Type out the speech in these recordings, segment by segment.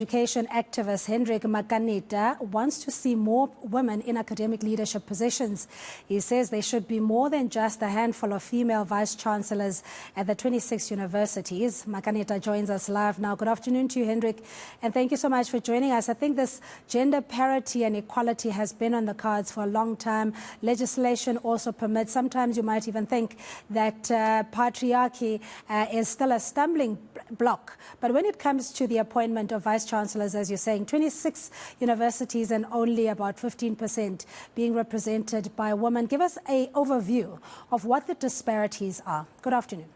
Education activist Hendrick Makaneta wants to see more women in academic leadership positions. He says there should be more than just a handful of female vice-chancellors at the 26 universities. Makaneta joins us live now. Good afternoon to you, Hendrick, and thank you so much for joining us. I think this gender parity and equality has been on the cards for a long time. Legislation also permits. Sometimes you might even think that patriarchy is still a stumbling block. But when it comes to the appointment of vice-chancellors, as you're saying, 26 universities and only about 15% being represented by women. Give us an overview of what the disparities are. Good afternoon.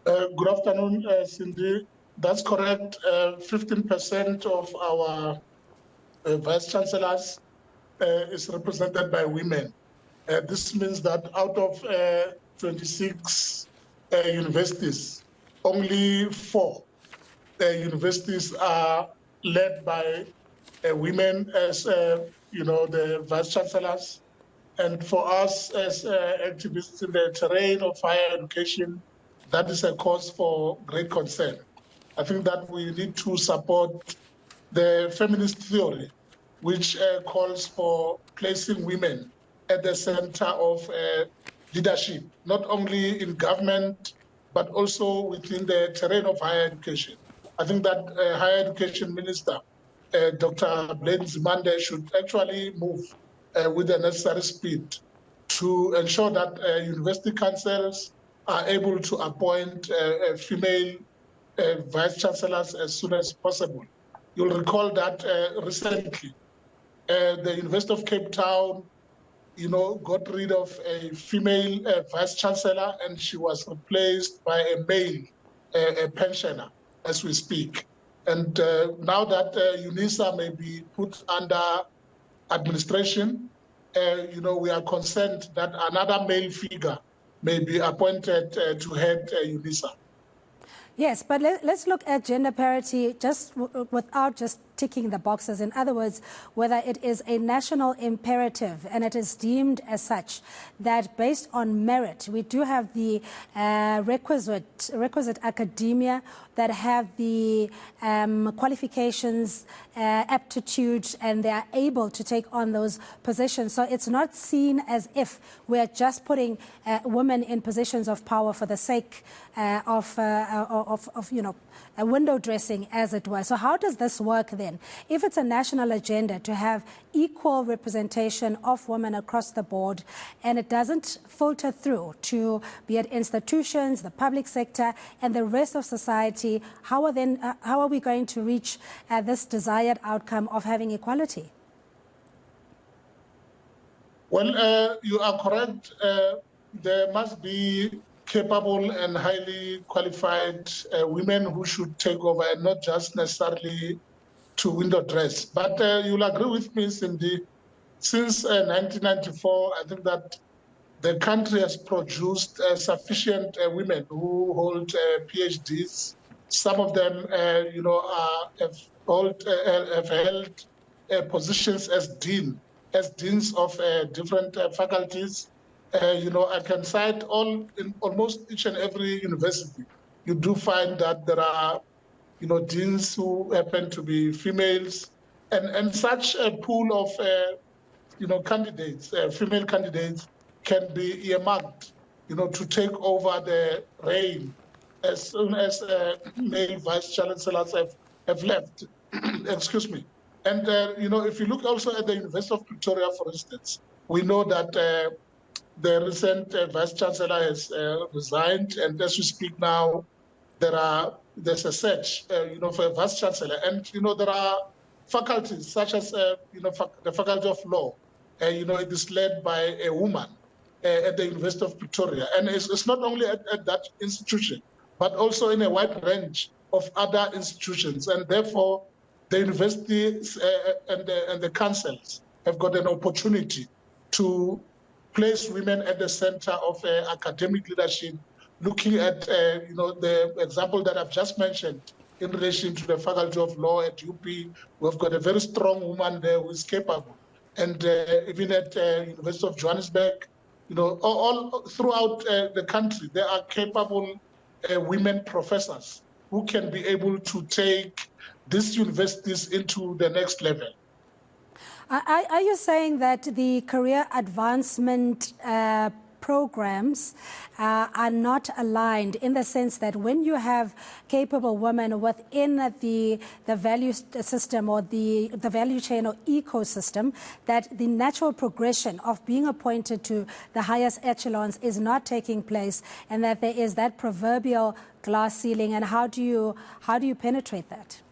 Good afternoon, Cindy. That's correct. 15% of our vice-chancellors is represented by women. This means that out of 26 universities, only 4 universities are led by women as, the vice-chancellors. And for us as activists in the terrain of higher education, that is a cause for great concern. I think that we need to support the feminist theory, which calls for placing women at the center of leadership, not only in government, but also within the terrain of higher education. I think that Higher Education Minister, Dr. Blade Nzimande, should actually move with the necessary speed to ensure that university councils are able to appoint female vice-chancellors as soon as possible. You'll recall that recently, the University of Cape Town, got rid of a female vice-chancellor, and she was replaced by a male pensioner as we speak. And now that UNISA may be put under administration, we are concerned that another male figure may be appointed to head UNISA. Yes, but let's look at gender parity just without just ticking the boxes. In other words, whether it is a national imperative and it is deemed as such that based on merit, we do have the requisite academia that have the qualifications, aptitude, and they are able to take on those positions. So it's not seen as if we're just putting women in positions of power for the sake of window dressing, as it were. So how does this work then? If it's a national agenda to have equal representation of women across the board, and it doesn't filter through to be it institutions, the public sector, and the rest of society, how are we going to reach this desired outcome of having equality? Well, you are correct. There must be capable and highly qualified women who should take over, and not just necessarily to window dress. But you'll agree with me, Cindy, since 1994, I think that the country has produced sufficient women who hold PhDs. Some of them, have held positions as deans of different faculties. I can cite in almost each and every university. You do find that there are, deans who happen to be females, and such a pool of, candidates, female candidates, can be earmarked, to take over the reign as soon as male vice-chancellors have left. Excuse me. And, if you look also at the University of Pretoria, for instance, we know that the recent vice-chancellor has resigned, and as we speak now, there's a search, for a vice-chancellor. And, there are faculties such as, the Faculty of Law. It is led by a woman at the University of Pretoria. And it's not only at that institution, but also in a wide range of other institutions. And therefore, the universities and the councils have got an opportunity to place women at the center of academic leadership, looking at, the example that I've just mentioned in relation to the Faculty of Law at UP. We've got a very strong woman there who is capable. And even at University of Johannesburg, all throughout the country, there are capable women professors who can be able to take these universities into the next level. Are you saying that the career advancement programs are not aligned, in the sense that when you have capable women within the value system or the value chain or ecosystem, that the natural progression of being appointed to the highest echelons is not taking place, and that there is that proverbial glass ceiling? And how do you penetrate that?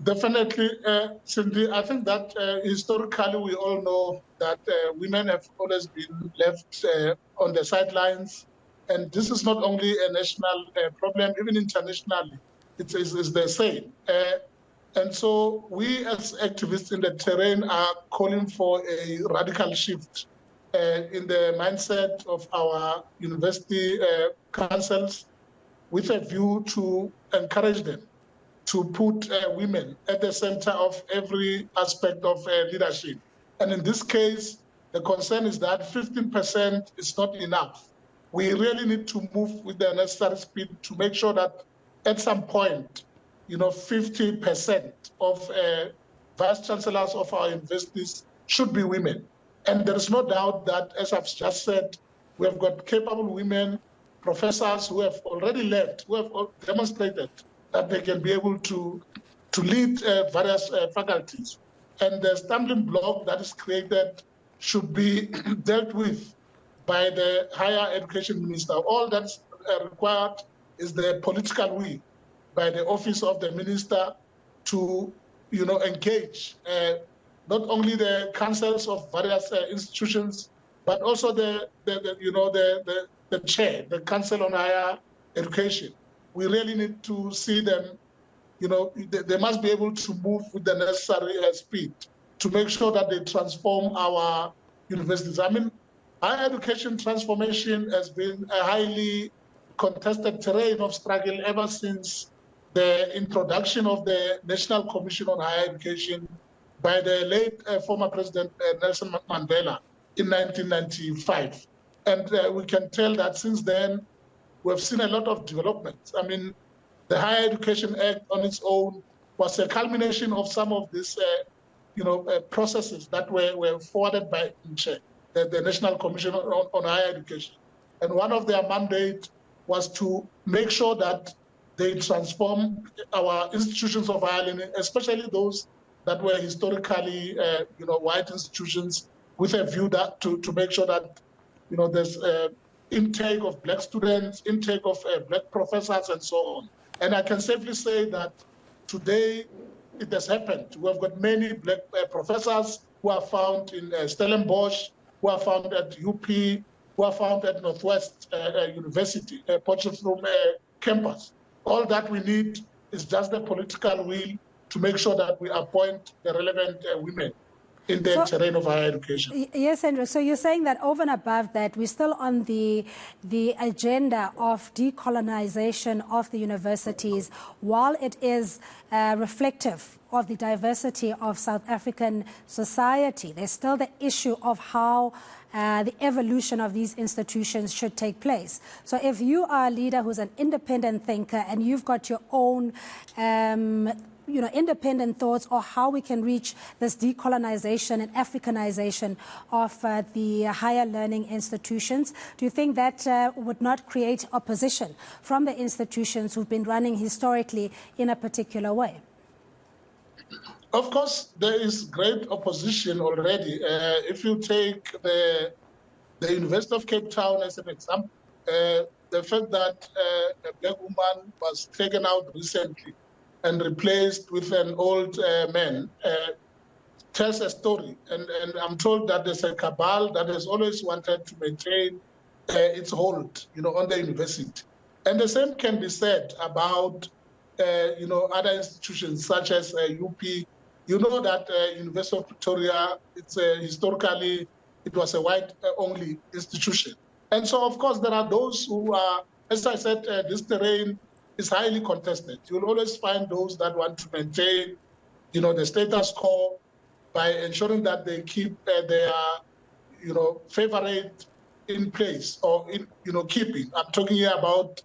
Definitely, Cindy. I think that historically we all know that women have always been left on the sidelines. And this is not only a national problem, even internationally, it's the same. And so we as activists in the terrain are calling for a radical shift in the mindset of our university councils, with a view to encourage them to put women at the center of every aspect of leadership. And in this case, the concern is that 15% is not enough. We really need to move with the necessary speed to make sure that at some point, 50% of vice-chancellors of our universities should be women. And there is no doubt that, as I've just said, we have got capable women, professors who have already led, who have demonstrated that they can be able to lead various faculties. And the stumbling block that is created should be dealt with by the higher education minister. All that's required is the political will by the office of the minister to, engage not only the councils of various institutions, but also the chair, the Council on Higher Education. We really need to see them, they must be able to move with the necessary speed to make sure that they transform our universities. I mean, higher education transformation has been a highly contested terrain of struggle ever since the introduction of the National Commission on Higher Education by the late former President Nelson Mandela in 1995. And we can tell that since then, we have seen a lot of developments. I mean, the Higher Education Act on its own was a culmination of some of these, processes that were forwarded by the National Commission on Higher Education. And one of their mandate was to make sure that they transform our institutions of higher learning, especially those that were historically, white institutions, with a view that to make sure that, there's intake of black students, intake of black professors, and so on. And I can safely say that today it has happened. We have got many black professors who are found in Stellenbosch, who are found at UP, who are found at Northwest University, Potchefstroom campus. All that we need is just the political will to make sure that we appoint the relevant women in the terrain of higher education. Yes, Hendrick. So you're saying that over and above that, we're still on the agenda of decolonization of the universities, while it is reflective of the diversity of South African society. There's still the issue of how the evolution of these institutions should take place. So if you are a leader who's an independent thinker and you've got your own independent thoughts on how we can reach this decolonization and Africanization of the higher learning institutions, do you think that would not create opposition from the institutions who've been running historically in a particular way? Of course, there is great opposition already. If you take the University of Cape Town as an example, the fact that a black woman was taken out recently and replaced with an old man tells a story. And I'm told that there's a cabal that has always wanted to maintain its hold, on the university. And the same can be said about, other institutions such as UP. You know that University of Pretoria, it's historically, it was a white-only institution. And so, of course, there are those who are, as I said, this terrain is highly contested. You'll always find those that want to maintain, the status quo by ensuring that they keep their, favorite in place or in, keeping. I'm talking here about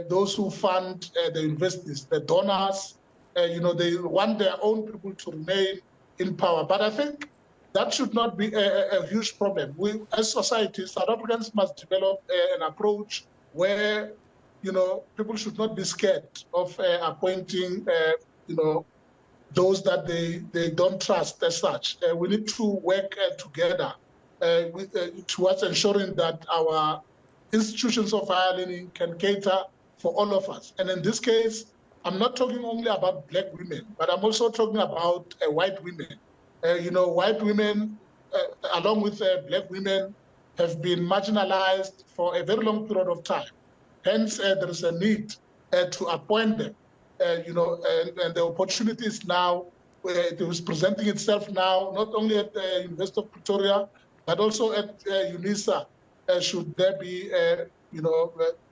those who fund the universities, the donors, they want their own people to remain in power. But I think that should not be a huge problem. We, as society, South Africans must develop an approach where, people should not be scared of appointing, those that they don't trust as such. We need to work together towards ensuring that our institutions of higher learning can cater for all of us. And in this case, I'm not talking only about Black women, but I'm also talking about white women. White women, along with Black women, have been marginalized for a very long period of time. Hence, there is a need to appoint them. And the opportunity is now, it is presenting itself now, not only at the University of Pretoria, but also at UNISA, should there be,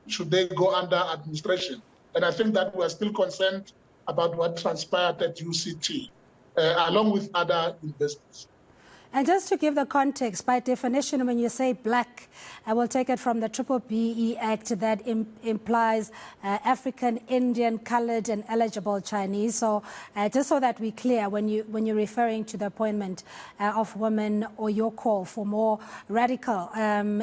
should they go under administration. And I think that we are still concerned about what transpired at UCT, along with other universities. And just to give the context, by definition, when you say Black, I will take it from the BBBE Act that implies African, Indian, colored, and eligible Chinese. So just so that we're clear, when you're referring to the appointment of women or your call for more radical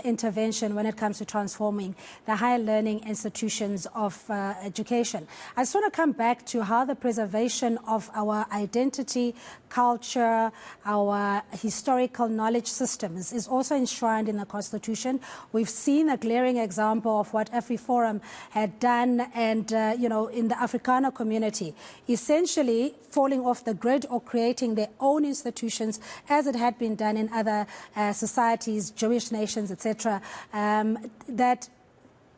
intervention when it comes to transforming the higher learning institutions of education. I just want to come back to how the preservation of our identity, culture, our historical knowledge systems is also enshrined in the Constitution. We've seen a glaring example of what AfriForum had done and, in the Afrikaner community, essentially falling off the grid or creating their own institutions as it had been done in other societies, Jewish nations, etc., that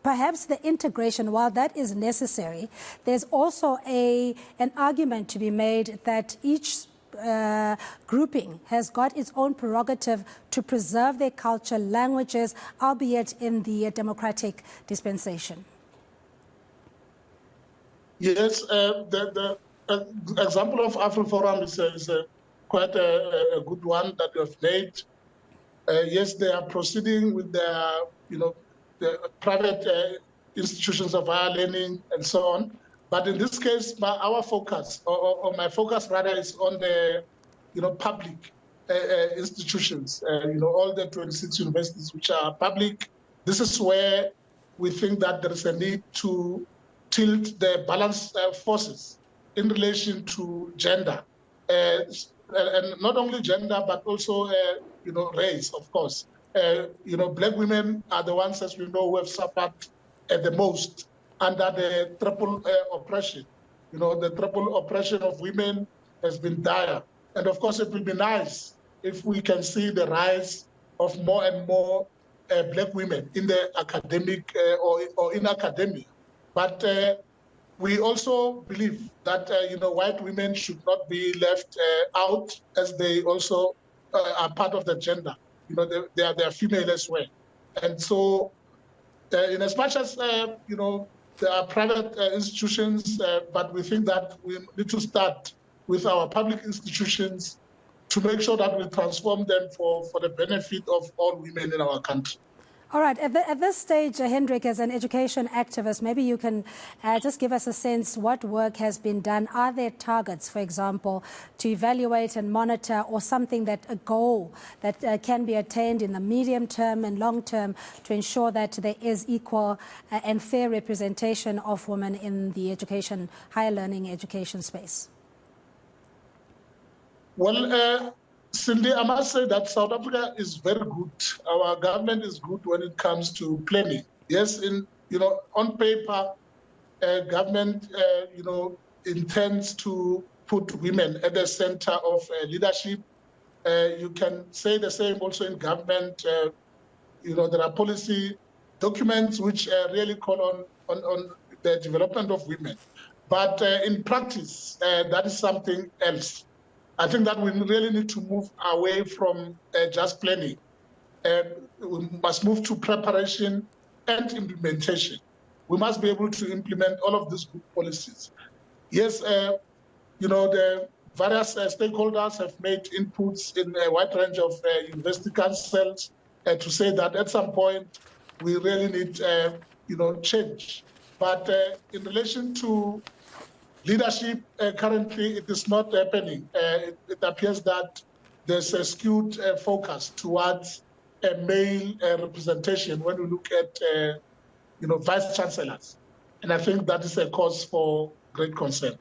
perhaps the integration, while that is necessary, there's also an argument to be made that each grouping has got its own prerogative to preserve their culture, languages, albeit in the democratic dispensation. Yes, the example of AfriForum is quite a good one that you have made. Yes, they are proceeding with their, the private institutions of higher learning and so on. But in this case, our focus, or my focus rather, is on the, public institutions. All the 26 universities which are public. This is where we think that there is a need to tilt the balance forces in relation to gender, and not only gender but also, race, of course. Black women are the ones, as we know, who have suffered the most under the triple oppression. The triple oppression of women has been dire. And of course, it will be nice if we can see the rise of more and more Black women in the academic or in academia. But we also believe that, white women should not be left out, as they also are part of the gender. They are female as well. And so, in as much as, there are private institutions, but we think that we need to start with our public institutions to make sure that we transform them for the benefit of all women in our country. All right. At this stage, Hendrick, as an education activist, maybe you can just give us a sense what work has been done. Are there targets, for example, to evaluate and monitor, or something a goal that can be attained in the medium term and long term to ensure that there is equal and fair representation of women in the education, higher learning education space? Well, Cindy, I must say that South Africa is very good. Our government is good when it comes to planning. Yes, on paper, government, intends to put women at the center of leadership. You can say the same also in government. There are policy documents which really call on the development of women. But in practice, that is something else. I think that we really need to move away from just planning. We must move to preparation and implementation. We must be able to implement all of these good policies. Yes, the various stakeholders have made inputs in a wide range of university councils to say that at some point we really need, change But in relation to leadership, currently it is not happening. It appears that there's a skewed focus towards a male representation when we look at vice-chancellors. And I think that is a cause for great concern.